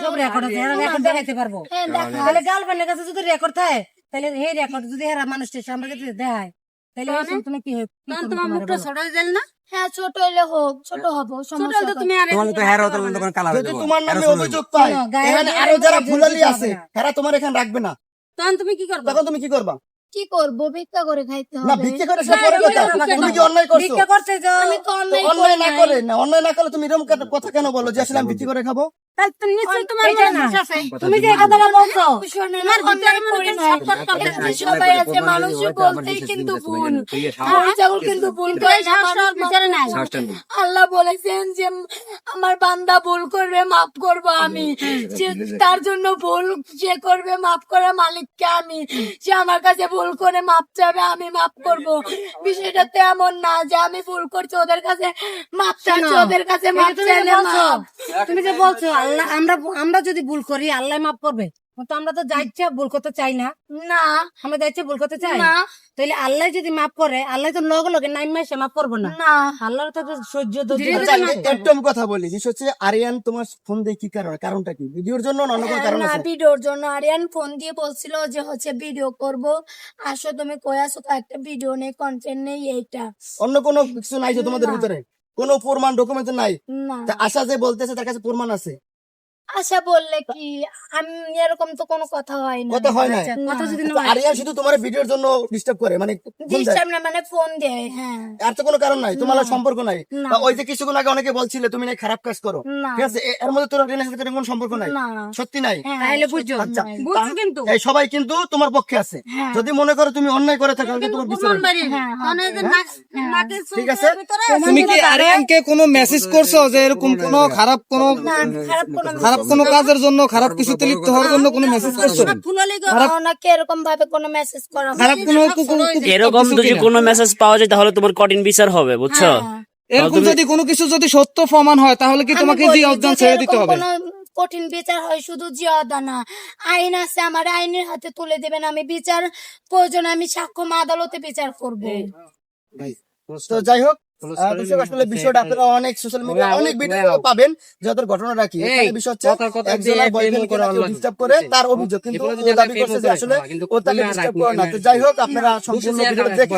সব রেকর্ড আছে, এরা রেকর্ড দেখাইতে পারবো। তাহলে গার্লফ্রেন্ডের কাছে যদি রেকর্ড থাকে, তাহলে এই রেকর্ড যদি এরা মানুষের সামনে কাছে দেখায়, তাহলে তুমি কি তোমার মুখটা ছোট হয়ে গেল না? হ্যাঁ, ছোট হইলে হোক, ছোট হবো, সমস্যা তো তুমি আর তোমার তো হেয়ার হতো তখন কালা হয়ে যদি যাবে। তোমার নামে অভিযোগ পায়, এখানে আরো যারা ভুলালি আছে এরা তোমার এখানে রাখবে না, তখন তুমি কি করবে? তখন তুমি কি করবা? কি করবো? ভিক্ষা করে খাইতে না, হবে। ভিক্ষা করে সেটা পরে কথা। তুমি কি অন্যায় করছো? ভিক্ষা করছে যে আমি তো তো অন্যায় না করে না, অন্যায় না করলে তুমি এরকম কথা কেন বলো যে আসলে আমি ভিক্ষা করে খাবো? তাহলে তো নিশ্চয়ই তোমার এইটা না। মানুষ আছে। তুমি যে কথাটা বলছো, শোনেন, অন্যায় করি না। এখানে সবাই আছে, মানুষও বলতেই কিন্তু ভুল। আমি যখন কিন্তু ভুল করে সাহস ভিতরে নাই। আল্লাহ বলেছেন যে আমার বান্দা ভুল করবে, মাফ করবো আমি। যে তার জন্য ভুল যে করবে, মাফ করার মালিককে আমি। যে আমার কাছে ভুল করে মাফ চাবে, আমি মাফ করব। বিষয়টা তেমন না যে আমি ভুল করছি ওদের কাছে মাফ চাচ্ছি, ওদের কাছে মাফ চাইলে মাফ। তুমি যে বলছো আল্লাহ, আমরা যদি ভুল করি আল্লাহ মাফ করবে, তো আমরা তো যা ইচ্ছা ভুল করতে চাই না, না, আমরা যা ইচ্ছা ভুল করতে চাই না, তাহলে আল্লাহ যদি মাফ করে, আল্লাহ তো লগে লগে নাইম মাসে মাফ করবো না। না। আল্লাহর তো একটা সহ্য ধৈর্য আচ্ছা, আছে। একটু আমি কথা বলি, জিনিস হচ্ছে আরিয়ান তোমার ফোন দিয়ে কি কারণ, কারণটা কি? ভিডিওর জন্য না অন্য কোনো কারণ না, আছে? ভিডিওর জন্য আরিয়ান ফোন দিয়ে বলছিল যে হচ্ছে ভিডিও করব, আসো তুমি কই আসো, তো একটা ভিডিও নেই, কন্টেন্ট নেই, এইটা। অন্য কোনো কিছু নাই যে তোমাদের ভিতরে? কোনো প্রমাণ ডকুমেন্ট নাই? না, তা আশা যে বলতেছে তার কাছে প্রমাণ আছে? আশা বললে কি, আমি এরকম তো কোনো কথা হয় না। কথা হয় না? কথা যদি তো আরিয়ান শুধু তোমার ভিডিওর জন্য ডিস্টার্ব করে, মানে ফোন দেয়? ডিস্টার্ব না, মানে ফোন দেয়। হ্যাঁ, আর তো কোনো কারণ নাই, তোমার আর সম্পর্ক নাই? না। বা ওই যে কিছুক্ষণ আগে অনেকে বলছিলে তুমি নাকি খারাপ কাজ করো, না, ঠিক আছে, এর মধ্যে তোর রিলেশনের সাথে কোনো সম্পর্ক নাই? না। সত্যি নাই? হ্যাঁ, তাহলে বুঝছো, আচ্ছা, বুঝছো কিন্তু। এই সবাই কিন্তু তোমার পক্ষে আছে। হ্যাঁ। যদি মনে করো তুমি অন্যায় করে থাকো তাহলে তোমার বিচার প্রমাণ হবে। বাড়ি। হ্যাঁ, তখন এই যে নাকের ঠিক আছে। চুলের ভিতরে তুমি কি আরিয়ানকে কোনো মেসেজ করছো যে এরকম কোনো খারাপ কোনো না, খারাপ কোনো কাজের জন্য, খারাপ কিছুতে লিপ্ত হওয়ার জন্য কোনো মেসেজ করছো? ফুলালি ওনাকে এরকম ভাবে কোনো মেসেজ করা হয় খারাপ কোনো এরকম যদি কোনো মেসেজ পাওয়া যায় তাহলে তোমার কঠিন বিচার হবে, বুঝছো? হ্যাঁ। এরকম যদি কোনো কিছু যদি সত্য প্রমাণ হয় তাহলে কি আমি তোমাকে বলি, জিয়া উদ্যান যদি ছেড়ে দিতে এরকম হবে? কোনো কঠিন বিচার হয়, শুধু জিয়াদা না, আইন আছে, আমার আইনের হাতে তুলে দেবেন, আমি বিচার প্রয়োজন আমি সাক্ষ্য আদালতে বিচার করবো। তো যাই হোক, দর্শক, আসলে বিষয়টা আপনারা অনেক সোশ্যাল মিডিয়া অনেক ভিডিও পাবেন যে ওদের ঘটনাটা কি। এখানে বিষয় হচ্ছে একজনের বয়ফ্রেন্ডকে ডিস্টার্ব করে, তার অভিযোগ, কিন্তু ও দাবি করছে যে আসলে ও তাকে ডিস্টার্ব করে না। তো যাই হোক, আপনারা সম্পূর্ণ ভিডিওটা দেখে